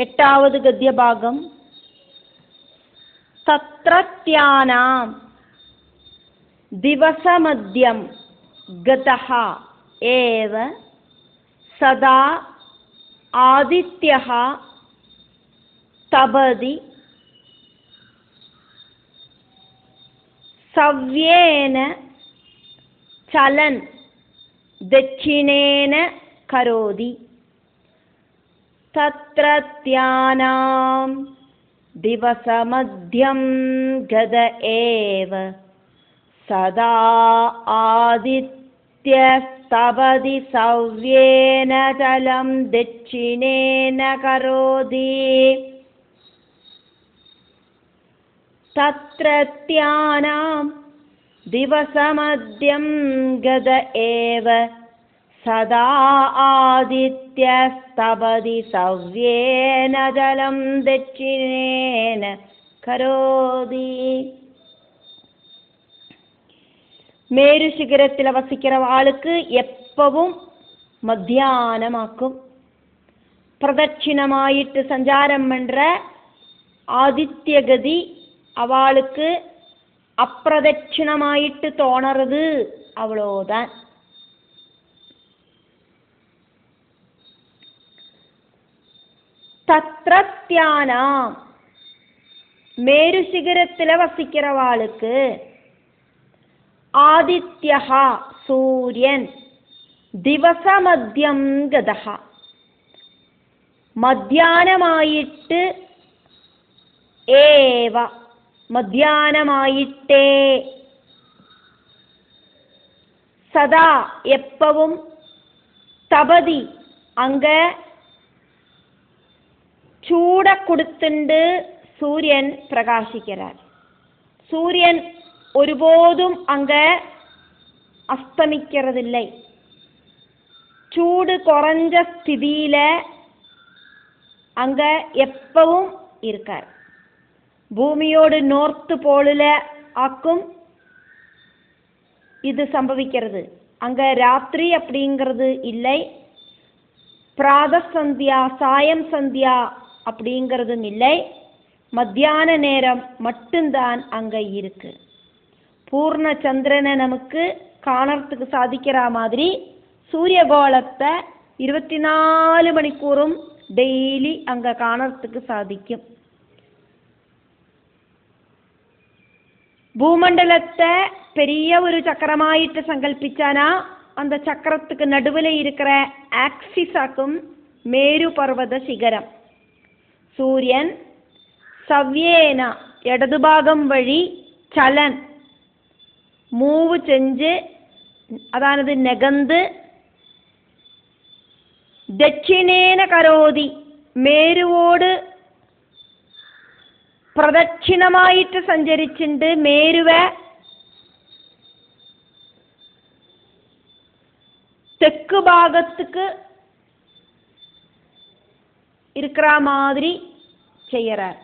എട്ടാവത് ഗദ്യഭാഗം. തത്രത്യാനാം ദിവസമദ്യം ഗതഃ ഏവ സദാ ആദിത്യഃ തപതി സവ്യേന ചലൻ ദക്ഷിണേന കരോതി. തത്രത്യാനാം ദിവസമദ്യം ഗത ഏവ സദാ ആദിത്യസ്തപതി സവ്യേന ചലം ദക്ഷിണേന കരോതി. തത്രത്യാനാം ദിവസമദ്യം ഗത ഏവ സദാ ആദിത്യസ്തപതി സവ്യേന ചലം ദക്ഷിണേന കരോതി. மேருசிகரத்தில் வசிக்கிற ஆளுக்கு எப்பவும் மத்தியானமாக்கும். பிரதட்சிணமாயிட்டு சஞ்சாரம் பண்ற ஆதித்யகதி அவளுக்கு அப்பிரதட்சிணமாயிட்டு தோணறது அவ்வளோதான். தத்ரத்யானாம் மேருசிகரத்தில் வசிக்கிறவாளுக்கு ஆதித்யஹ சூரியன் ദിവസമദ്യം ഗതഃ മധ്യാനമായിട്ട് ഏവ മധ്യാനമായിട്ടേ സദാ എപ്പവും തപതി അങ്ക ചൂട കൊടുത്തുണ്ട് സൂര്യൻ പ്രകാശിக்கிறார். சூரியன் ஒருபோதும் அங்க அஸ்தமிக்கிறதில்லை. சூடு குறைஞ்ச ஸ்திதியில அங்க எப்பவும் இருக்கார். பூமியோடு நோர்த்து போலில் ஆக்கும் இது சம்பவிக்கிறது. அங்க ராத்திரி அப்படிங்கிறது இல்லை, பிராத சந்தியா சாயம் சந்தியா அப்படிங்கிறதும் இல்லை, மத்தியான நேரம் மட்டும்தான் அங்க இருக்கு. பூர்ண சந்திரனை நமக்கு காணறதுக்கு சாதிக்கிற மாதிரி சூரியகோளத்தை 24 மணிக்கூறும் டெய்லி அங்க காணறதுக்கு சாதிக்கும். பூமண்டலத்தை பெரிய ஒரு சக்கரமாயிட்டு சங்கல்பிச்சானா அந்த சக்கரத்துக்கு நடுவில் இருக்கிற ஆக்சிஸ் ஆக்கும் மேரு பர்வத சிகரம். சூரியன் சவ்யேன இடதுபாகம் வழி சலன் மூவு செஞ்சு அதானது நெகந்து ദക്ഷിണേന കരോതി മേരുവോട് പ്രദക്ഷിണമായിട്ട് സഞ്ചരിച്ചിട്ട് മേരുവെ തെക്ക് ഭാഗത്തുക്ക് இருக்கிற மாதிரி செய்யறார்.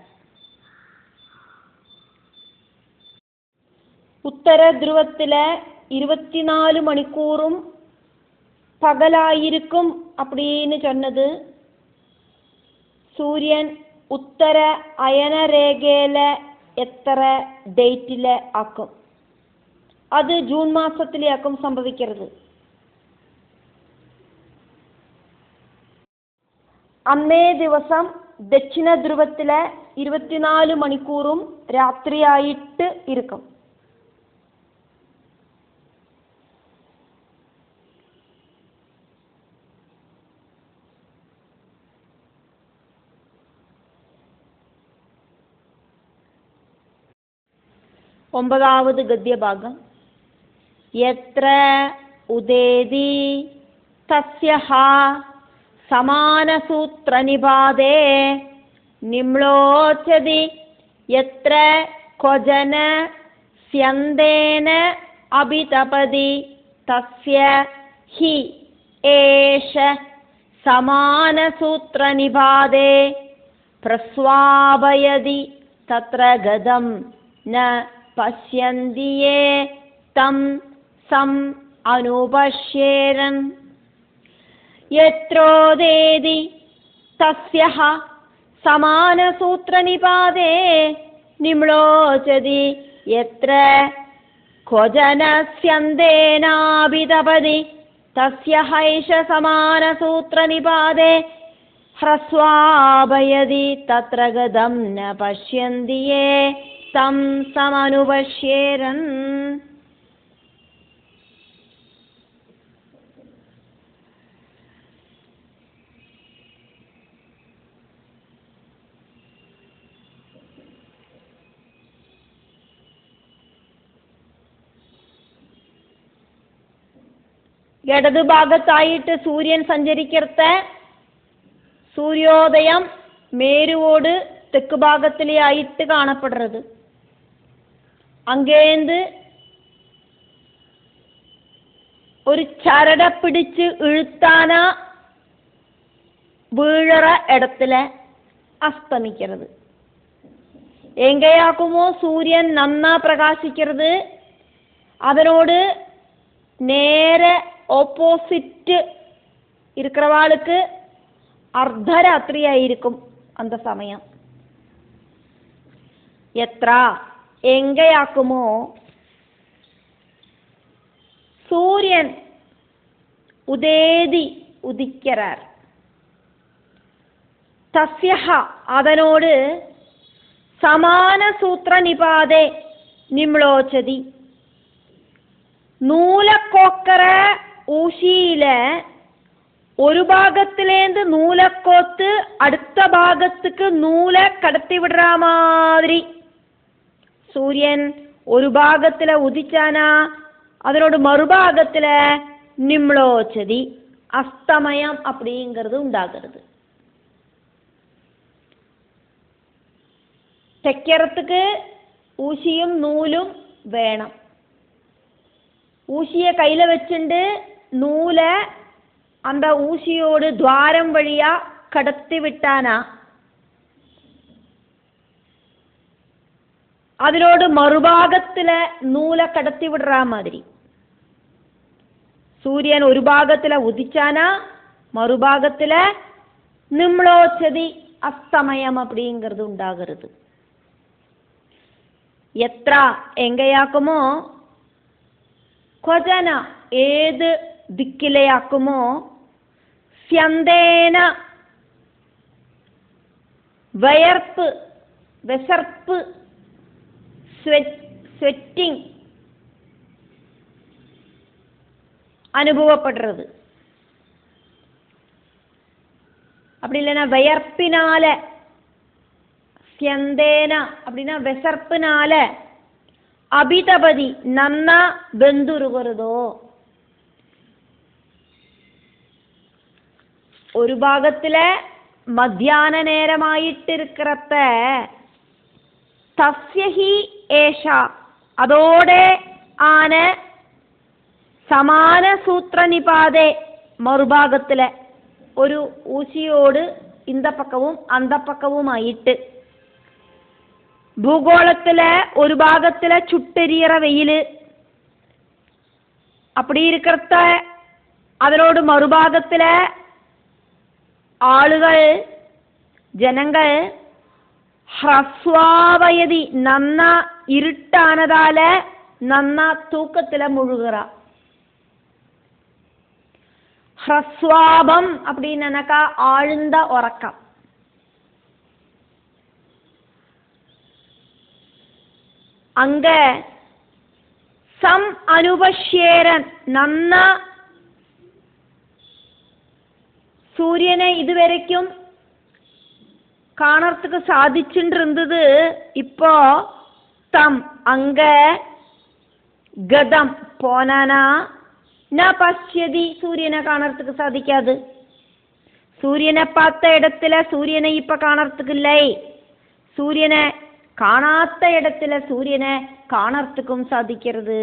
உத்தர துருவத்தில் 24 மணிக்கூறும் பகலாயிருக்கும் அப்படின்னு சொன்னது சூரியன் உத்தர அயன ரேகையில எத்தனை டேட்டில் ஆக்கும். அது ஜூன் மாசத்திலே ஆக்கும் സംഭവിக்கிறது. അന്നേ ദിവസം ദക്ഷിണ ധ്രുവത്തിലെ 24 മണിക്കൂറും രാത്രിയായിട്ട് ഇരിക്കും. ഒമ്പതാവത് ഗദ്യഭാഗം. യത്ര ഉദേതി തസ്യഃ സമാനസൂത്രനിപാതേ നിമ്ലോച്യതി യത്ര ക്വചന സ്യന്തേന അഭിതപതി തസ്യ ഹി ഏഷ സമാനസൂത്രനിപാതേ പ്രസ്വാപയതി തത്ര ഗതം ന പശ്യന്തി യേ തം സം അനുപശ്യേരൻ. യത്രോദേതി തസ്യഃ समानसूत्रनिपाते निम्लोचति यत्र क्वजनस्यन्देनाभितपदि तस्य हैष समानसूत्रनिपाते ह्रस्वाभयति तत्र गदं न पश्यन्ति ये तं समनुपश्येरन्. ഇടതുഭാഗത്തായിട്ട് സൂര്യൻ സഞ്ചരിക്കത്തെ സൂര്യോദയം മേരുവോട് തെക്ക് ഭാഗത്തിലെ ആയിട്ട് കാണപ്പെടുന്നത്. അങ്ങേന്ത് ഒരു ചരട പിടിച്ച് ഇഴുത്താന വീഴറ ഇടത്തിലെ അസ്തമിക്കുന്നത്. എങ്കയാക്കുമോ സൂര്യൻ നന്നാ പ്രകാശിക്കുന്നത് അതിനോട് നേരെ ഓപ്പോസിറ്റ് ഇരിക്കുന്നവാൾക്ക് അർദ്ധരാത്രിയായിരിക്കും അന്ത സമയം. എത്ര എങ്കയാക്കുമോ സൂര്യൻ ഉദേതി ഉദിക്കരാർ തസ്യഹ അതിനോട് സമാന സൂത്ര നിപാതെ നിമ്ലോചതി നൂലക്കോക്കറ ഊശിയിലെ ഒരു ഭാഗത്തിലേന്ത് നൂലക്കോത്ത് അടുത്ത ഭാഗത്തേക്ക് നൂല കടത്തിവിടുற മാതിരി സൂര്യൻ ഒരു ഭാഗത്തിലെ ഉദിച്ചാനാ അതിനോട് മറുഭാഗത്തിലെ നിമ്ലോചതി അസ്തമയം அப்படிங்கிறது ഉണ്ടാകരുത്. തെക്കരത്തുക്ക് ഊശിയും നൂലും വേണം. ஊசியை கையில் வச்சுண்டு நூலை அந்த ஊசியோடு துவாரம் வழியா கடத்தி விட்டானா അതിനോട് മറുഭാഗത്തിലെ നൂല കടത്തി വിടുற മാതിരി സൂര്യൻ ഒരു ഭാഗത്തിലെ ഉദിച്ചാനാ മറുഭാഗത്തിലെ നിമ്ലോചതി അസ്തമയം அப்படிங்கிறது ഉണ്ടാകരുത്. എത്ര എങ്കയാക്കുമോ ക്വചന ഏത് ദിക്കിലെയാക്കുമോ സ്യന്തേന വയർപ്പ് വിസർപ്പ് സ്വെറ്റിംഗ് അനുഭവപ്പെടുறது. அப்படி இல்லைன்னா வியர்ப்பினால ஸ்யந்தேன அப்படின்னா விசர்ப்பினால அபிதபதி நன்னா வெந்துருகிறதோ ഒരു ഭാഗത്തിലെ മധ്യാന നേരമായിട്ടിരിക്കറത്ത തസ്യഹി ഏഷ അതോടെ ആണ് സമാന സൂത്ര നിപാതെ മറുഭാഗത്തിലെ ഒരു ഊശിയോട് ഇന്തപ്പക്കവും അന്തപ്പക്കവുമായിട്ട് ഭൂഗോളത്തിലെ ഒരു ഭാഗത്തിലെ ചുട്ടെരിയറ വെയില് அப்படி இருக்கிறத അതിനോട് മറുഭാഗത്തിലെ ആളുകൾ ജനങ്ങൾ ഹ്രസ്വാവയതി നന്ന ഇരുട്ടാനതാല് നന്ന തൂക്കത്തിലെ മുഴുകുറ. ஹ்ரஸ்வாபம் அப்படின்னாக்கா ஆழ்ந்த உறக்கம். அங்க சம் அனுபஷ்யேரன் நன்ன சூரியனை இதுவரைக்கும் കാണறதுக்கு சாதிச்சுட்டு இப்போ தம் அங்க கதம் போனானா ந பஷ்யதி சூரியனை കാണறதுக்கு சாதிக்காது. சூரியனை பார்த்த இடத்துல சூரியனை இப்ப കാണறதுக்கு இல்லை. சூரியனை കാണാത്ത இடத்துல சூரியனை കാണறதுக்கும் சாதிக்கிறது.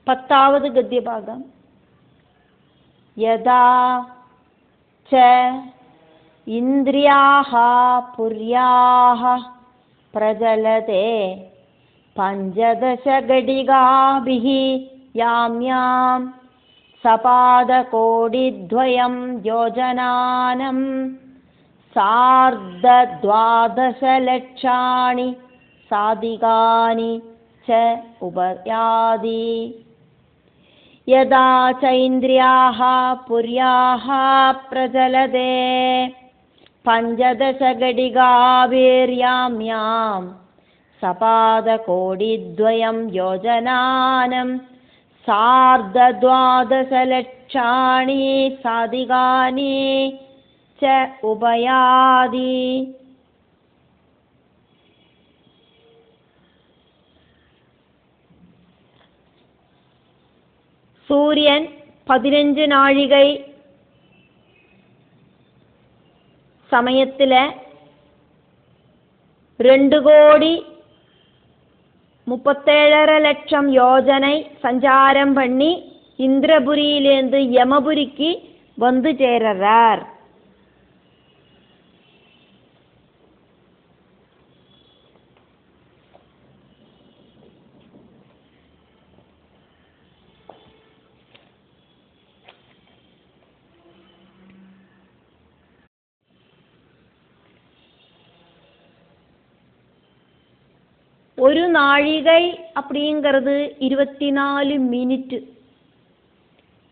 பத்தாவது கத்தியபாகம். யதா ச இந்திரியாஹ புர்யாஹ பிரஜலதே பஞ்சதச கடிகாபிஹ யாம்யாம் सपादकोटिद्वयं योजनानं सार्धद्वादशलक्षाणि साधिकानि च उपयाति। यदा चैन्द्रियाः पुर्याः प्रचलते 15 घटिकाभिर्याम्यां सपादकोटिद्वयं योजनानं सार्धद्वादशलक्षाणि साधिकानि च उपयाति। സൂര്യൻ 15 നാഴികை സമയത്തിലെ 2,37,00,000 யோஜனை சஞ்சாரம் பண்ணி இந்திரபுரியிலேருந்து யமபுரிக்கு வந்து சேரறார். ஒரு நாழிகை அப்படிங்கிறது 24 மினிட்.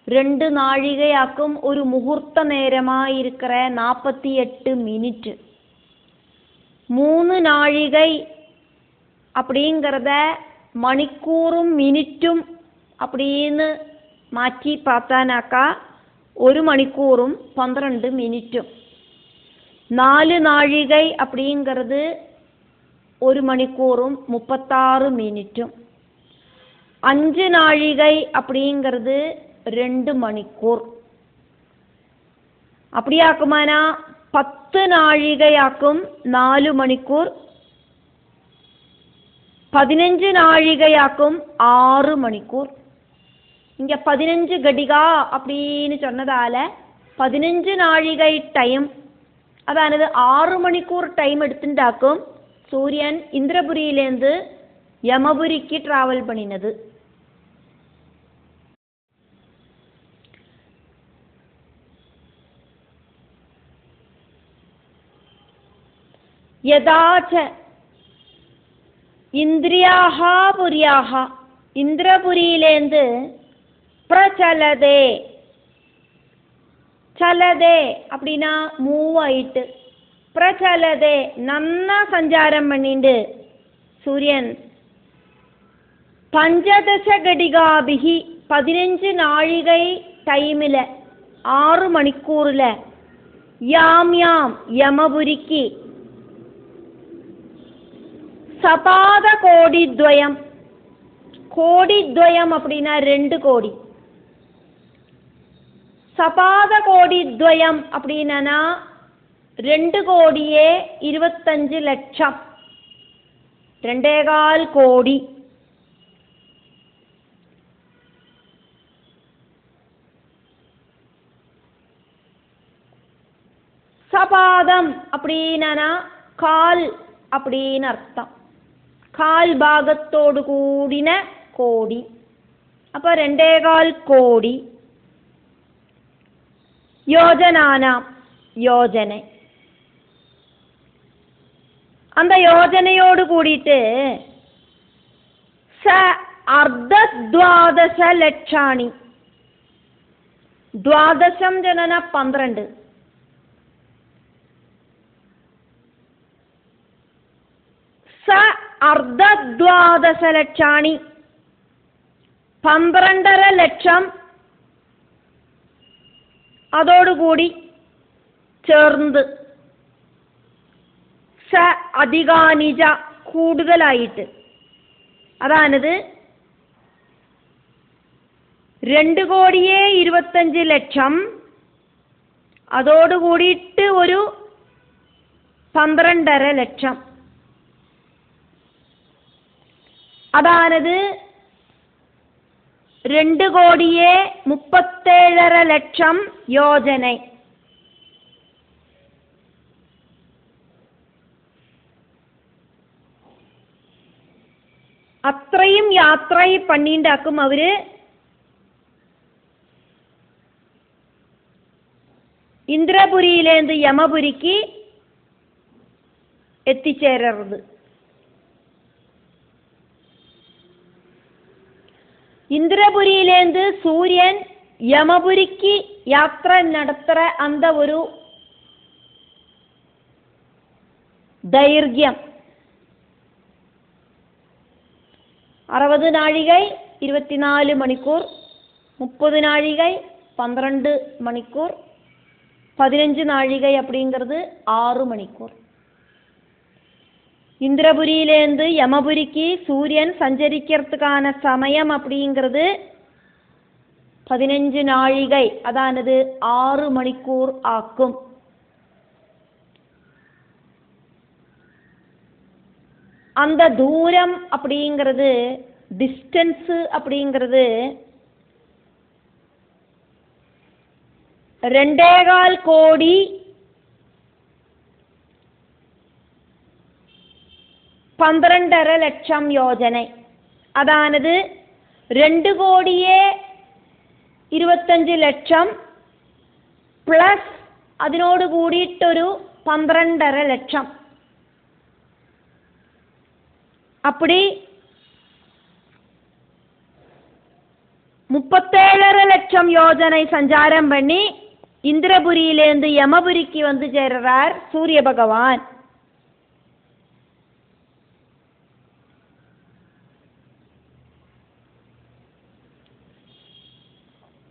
2 நாழிகையாக்கும் ஒரு முகூர்த்த நேரமாக இருக்கிற 48 மினிட். 3 நாழிகை அப்படிங்கிறத மணிக்கூറുம் மினிட்டும் அப்படின்னு மாற்றி பார்த்தானாக்கா 1 மணிக்கூറുம் 12 மினிட்டும். 4 நாழிகை அப்படிங்கிறது 1 மணிக்கூறும் 36 மினிட்டும். 5 நாழிகை அப்படிங்கிறது 2 மணிக்கூர். அப்படியாக்குமானா 10 நாழிகையாக்கும் 4 மணிக்கூர். 15 நாழிகையாக்கும் 6 மணிக்கூர். இங்க 15 கடிகா அப்படின்னு சொன்னதால 15 நாழிகை டைம், அதானது 6 மணிக்கூர் டைம் எடுத்துட்டாக்கும் சூரியன் இந்திரபுரியிலேருந்து யமபுரிக்கு டிராவல் பண்ணினது. யதாச்ச இந்திரியாக புரியாக இந்திரபுரியிலேருந்து பிரச்சலதே, சலதே அப்படின்னா மூவ் ஆயிட்டு, பிரச்சலதே நன்னா சஞ்சாரம் பண்ணிண்டு சூரியன் 15 கடிகாபிகி 15 நாழிகை டைமில் 6 மணிக்கூரில் யாம் யமபுரிக்கு சபாத கோடித்வயம், கோடித்வயம் அப்படின்னா 2 கோடி, சபாத கோடித்வயம் அப்படின்னா 2,25,00,000, 2.25 கோடி. சபாதம் அப்படின்னா கால் அப்படின்னு அர்த்தம். கால் பாகத்தோடு கூடின கோடி. அப்போ 2.25 கோடி. யோஜனானாம் யோஜனை, அந்த யோஜனையோடு கூடிட்டு ச அர்த்தத்வாதச லட்சாணி, துவாதசம் ஜனன 12, ச அர்த்தத்வாதச லட்சாணி 12.5 லட்சம் അതോടുകൂടി ചേർന്ന് സ അധികാനിജ കൂടുതലായിട്ട്, അതാണത് 2,25,00,000 അതോടുകൂടിയിട്ട് ഒരു 12.5 ലക്ഷം, അതാണത് 2,37,5 ലക്ഷം യോജന. അത്രയും യാത്ര പണിണ്ടാക്കും അവര് இந்திரபுரியிலேருந்து யமபுரிக்கு எத்திச்சேர்றது. இந்திரபுரியிலேருந்து சூரியன் யமபுரிக்கு யாத்திரை நடத்துற அந்த ஒரு தைர்யம் 60 நாழிகை 24 மணிக்கூர், 30 நாழிகை 12 மணிக்கூர், 15 நாழிகை அப்படிங்கிறது 6 மணிக்கூர். இந்திரபுரியிலேருந்து யமபுரிக்கு சூரியன் சஞ்சரிக்கிறதுக்கான சமயம் அப்படிங்கிறது 15 நாழிகை, அதானது 6 மணிக்கூர் ஆக்கும். அந்த தூரம் அப்படிங்கிறது, டிஸ்டன்ஸ் அப்படிங்கிறது 2.25 கோடி 12.5 லட்சம் யோஜனை. அதானது 2 கோடியே 25 ലക്ഷം പ്ലസ് അതിനോട് കൂടിയിട്ടൊരു 12.5 ലക്ഷം. அப்படி 37.5 லட்சம் யோஜனை சஞ்சாரம் பண்ணி இந்திரபுரியிலேருந்து யமபுரிக்கு வந்து சேர்றார் சூரிய பகவான்.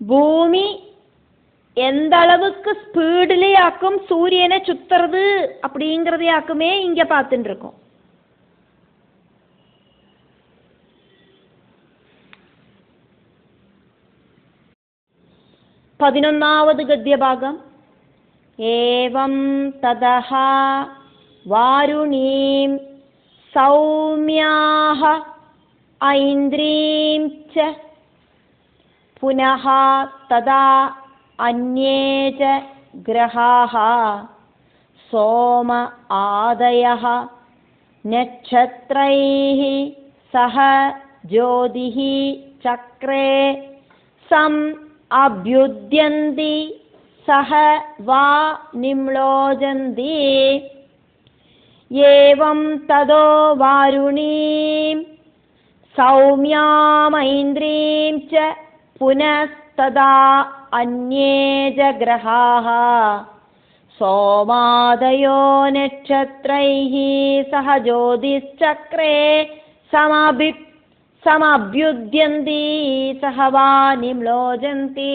பூமி எந்த அளவுக்கு ஸ்பீடிலேயாக்கும் சூரியனை சுத்துறது அப்படிங்கிறதையாக்குமே இங்க பார்த்துட்டு இருக்கோம். பதினொன்னாவது கத்தியபாகம். ஏவம் ததஹ வாருணீம் சௌம்யாஹ ஐந்திரீம் ச புனஹ ததா அன்யே ச கிரஹாஹ சோம ஆதயஹ நட்சத்ரைஹ சஹ ஜோதிஹ சக்ரே சம் அப்யுத்யந்தி சஹ வா நிம்லோஜந்தி. ஏவம் ததோ வாருணீம் சௌம்யாமைந்திரீம் ச புனஸ்ததா அன்யே ஜ கிரஹாஹ சோமாதயோ நட்சத்ரைஹ சஹ ஜோதிஷ்சக்ரே समभ्युद्यन्ति सह वा निम्लोचन्ति.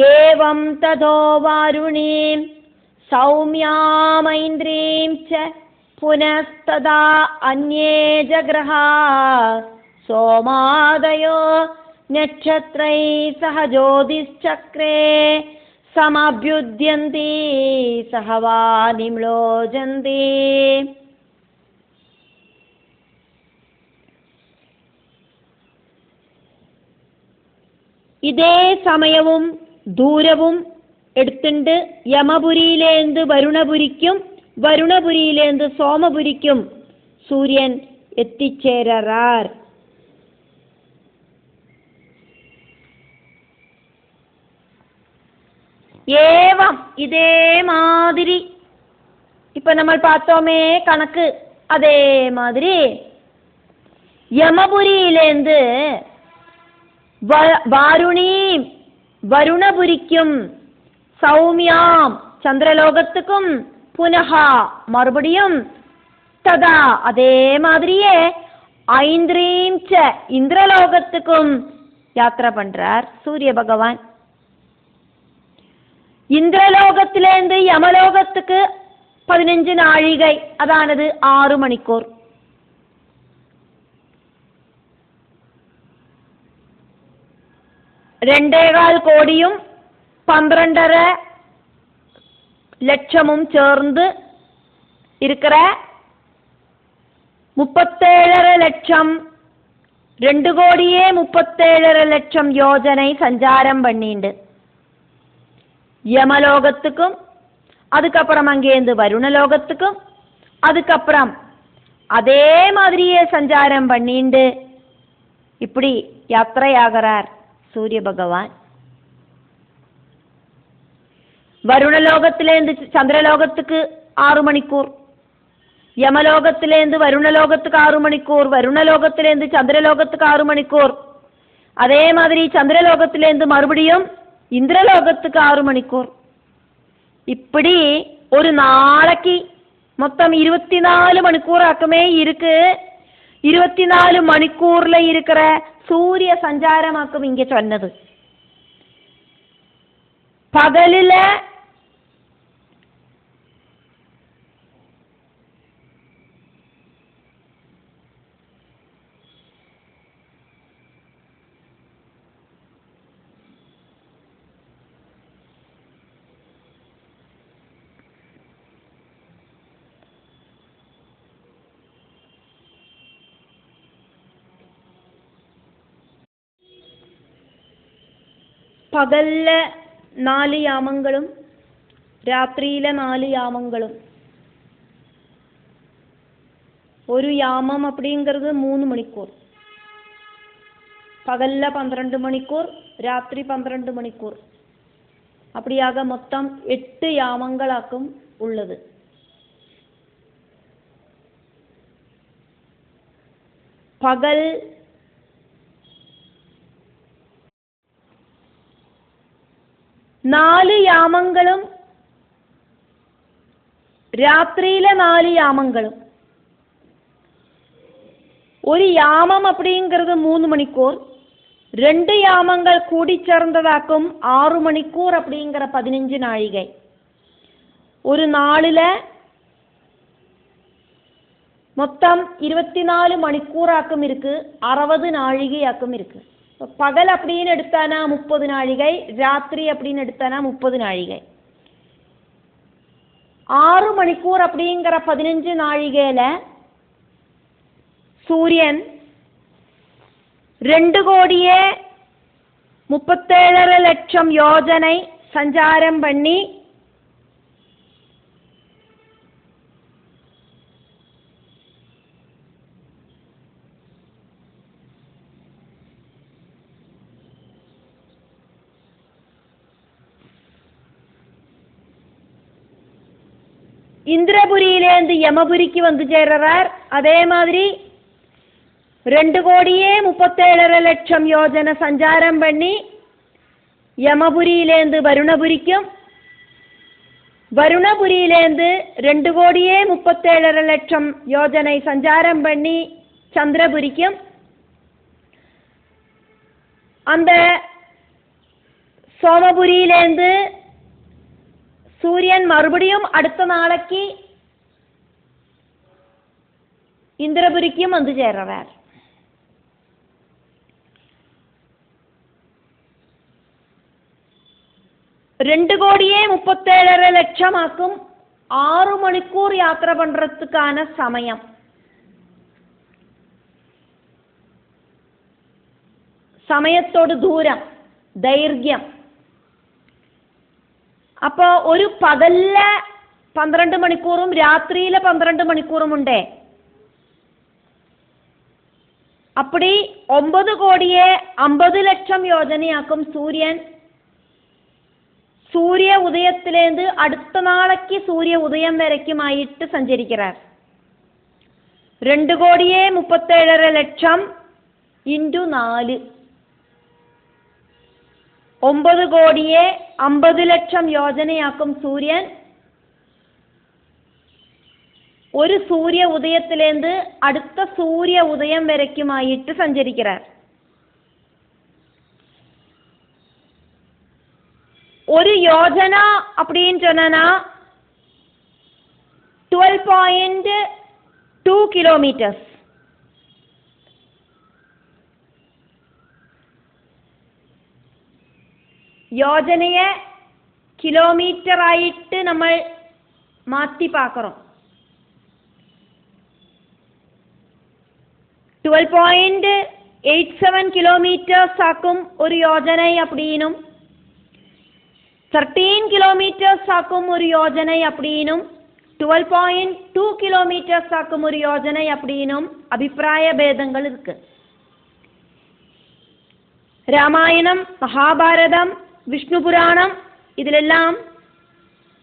एवं ततो वारुणीं सौम्यामैन्द्रीं च पुनस्तदा अन्ये जग्रहा सोमादयो नक्षत्रैः सह ज्योतिश्चक्रे समभ्युद्यन्ति सह वा निम्लोचन्ति. இதே சமயവും ദൂരവും എടുത്തുണ്ട് യമപുരിയിലേന്ത് വരുണപുരിക്കും വരുണപുരിയിലേന്ത് സോമപുരിക്കും സൂര്യൻ എത്തിച്ചേരാർ. ഏവം இதே மாதிரி இப்ப நம்ம பார்த்தோமே கணக்கு, அதே மாதிரி യമപുരിയിലേന്ത് വാരുണീം വരുണപുരിക്കും സൗമ്യാം ചന്ദ്രലോകത്തുക്കും പുനഃ മറുപടിയും തഥാ അതേ மாதிரியே ஐந்திரீம் ச இந்திரலோகத்துக்கும் யாத்திரை பண்றார் சூரிய பகவான். இந்திரலோகத்திலேருந்து யமலோகத்துக்கு 15 நாழிகை, அதானது 6 மணிக்கூர். ரெண்டேகால் கோடியும் 12.5 லட்சமும் சேர்ந்து இருக்கிற 37.5 லட்சம் 2 கோடியே 37.5 லட்சம் யோஜனை சஞ்சாரம் பண்ணிண்டு யமலோகத்துக்கும் அதுக்கப்புறம் அங்கேருந்து வருணலோகத்துக்கும் அதுக்கப்புறம் அதே மாதிரியே சஞ்சாரம் பண்ணிண்டு இப்படி யாத்திரையாகிறார் சூரிய பகவான். வருணலோகத்திலேருந்து சந்திரலோகத்துக்கு 6 மணிக்கூர், யமலோகத்திலேருந்து வருணலோகத்துக்கு 6 மணிக்கூர், வருணலோகத்திலேருந்து சந்திரலோகத்துக்கு 6 மணிக்கூர், அதே மாதிரி சந்திரலோகத்திலேருந்து மறுபடியும் இந்திரலோகத்துக்கு 6 மணிக்கூர். இப்படி ஒரு நாளைக்கு மொத்தம் 24 மணிக்கூറാக்குமே இருக்கு. 24 மணிக்கூர்ல இருக்கிற சூரிய சஞ்சாரமாக்கும் இங்க சொன்னது. பகலில പകലിലെ 4 യാമങ്ങളും രാത്രിയിലെ 4 യാമങ്ങളും. ഒരു യാമം அப்படிங்கிறது 3 മണിക്കൂർ. பகலில் 12 மணிக்கூர், ராத்திரி 12 மணிக்கூர். அப்படியாக மொத்தம் 8 யாமங்களாக்கும் உள்ளது. பகல் 4 യാമങ്ങളും രാത്രിയിലെ 4 യാമങ്ങളും. ഒരു യാമം அப்படிங்கிறது 3 மணிக்கூர், 2 യാமங்கள் கூடிச்சேர்ந்ததாக்கும் 6 மணிக்கூர் அப்படிங்கிற 15 நாழிகை. ஒரு நாளில் மொத்தம் 24 மணிக்கூറാக்கும் இருக்கு, 60 நாழிகையாக்கும் இருக்கு. பகல் அப்படின்னு எடுத்தானா 30 நாழிகை, ராத்திரி அப்படின்னு எடுத்தானா 30 நாழிகை. 6 மணிக்கூர் அப்படிங்கிற 15 நாழிகையில சூரியன் 2,37,00,000 யோஜனை சஞ்சாரம் பண்ணி இந்திரபுரியிலேருந்து யமபுரிக்கு வந்து சேர்றார். அதே மாதிரி 2,37,00,000 யோஜனை சஞ்சாரம் பண்ணி யமபுரியிலேருந்து வருணபுரிக்கும், வருணபுரியிலேருந்து 2,37,00,000 யோஜனை சஞ்சாரம் பண்ணி சந்திரபுரிக்கும். அந்த சோமபுரியிலேருந்து சூரியன் மறுபடியும் அடுத்த நாளைக்கு இந்திரபுரிக்கும் வந்து சேர்றார். ரெண்டு 2,37,00,000 ஆக்கும் 6 மணிக்கூர் யாத்திரை பண்றதுக்கான சமயம். സമയത്തോട് ദൂരം, ദൈർഘ്യം. അപ്പോൾ ഒരു പകലിലെ 12 മണിക്കൂറും രാത്രിയിലെ 12 മണിക്കൂറും ഉണ്ട്. அப்படி 9,50,00,000 யோஜனையாக்கும் சூரியன் சூரிய உதயத்திலேருந்து அடுத்த நாளைக்கு சூரிய உதயம் வரைக்குமாயிட்டு சஞ்சரிக்கிறார். 2,37,00,000 ഇൻറ്റു 4 9,50,00,000 യോജനയാക്കും സൂര്യൻ ഒരു സൂര്യ ഉദയത്തിലേந்து അടുത്ത സൂര്യ ഉദയം വരയ്ക്കുമായിട്ട് സഞ്ചരിக்கிறார். ஒரு யோஜனா அப்படின்னு சொன்னா 12.2 കിലോമീറ്റേഴ്സ്. யோஜனையை கிலோமீட்டர் ஆயிட்டு നമ്മൾ மாற்றி பார்க்குறோம். 12.87 കിലോമീറ്റേഴ്സ് ആക്കും ഒരു യോജனை அப்படினும் 13 കിലോമീറ്റേഴ്സ് ആക്കും ഒരു യോജனை அப்படினும் 12.2 കിലോമീറ്റേഴ്സ് ആക്കും ഒരു യോജனை அப்படினும் അഭിപ്രായ ഭേദങ്ങൾ இருக்கு. രാമായണം, മഹാഭാരതം, വിഷ്ണു പുരാണം ഇതിലെല്ലാം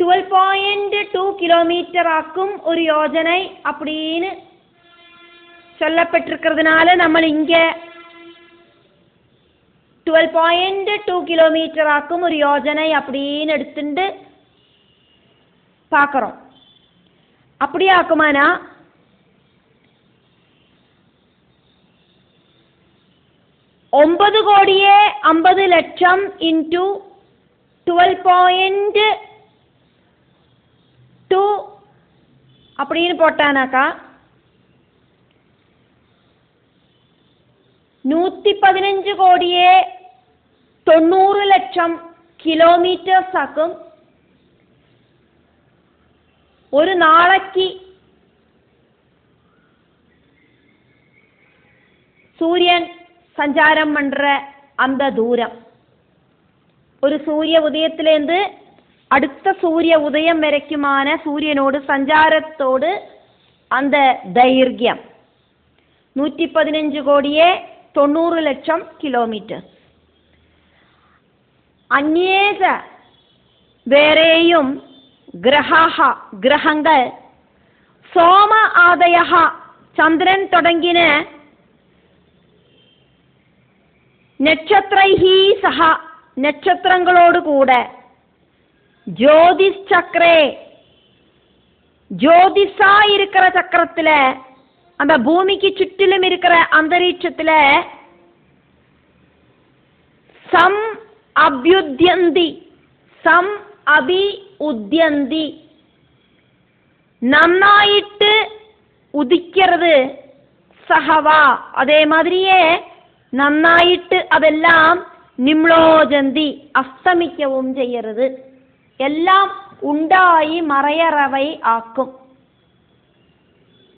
12.2 கிலோமீட்டர் ஆக்கும் ஒரு யோஜனை அப்படின்னு சொல்லப்பட்டிருக்கிறதுனால நம்ம இங்கே 12.2 கிலோமீட்டர் ஆக்கும் ஒரு யோஜனை அப்படின்னு எடுத்துட்டு பார்க்குறோம். அப்படி ஆக்குமானா 9,50,00,000 into 12.2 அப்படின்னு போட்டானாக்கா 115,90,00,000 കിലോമീറ്റേഴ്സ് ആക്കും. ഒരു നാളേക്ക് സൂര്യൻ സഞ്ചാരം பண்ற அந்த தூரம் ஒரு சூரிய உதயத்திலேருந்து அடுத்த சூரிய உதயம் வரைக்குமான சூரியனோடு சஞ்சாரத்தோடு அந்த தைர்ഘ്യം 115,90,00,000 കിലോമീറ്റർ. അന്യേക വേറെയും ഗ്രഹങ്ങൾ സോമ ആദയ ചന്ദ്രൻ തുടങ്ങിയ നക്ഷത്രൈഹി സഹ നക്ഷത്രങ്ങളോടുകൂടെ ஜோதிஷ் சக்கரே ஜோதிஷா இருக்கிற சக்கரத்துல அந்த பூமிக்கு சுற்றிலும் இருக்கிற அந்தரீட்சத்துல சம் அபி உத்யந்தி நன்னாயிட்டு உதிக்கிறது சஹவா அதே மாதிரியே നന്നായിട്ട് അതെല്ലാം നിമ്ലോജന്തി അസ്തമിക്കവും ചെയ്യരുത്. എല്ലാം ഉണ്ടായി മറയറവൈ ആക്കും.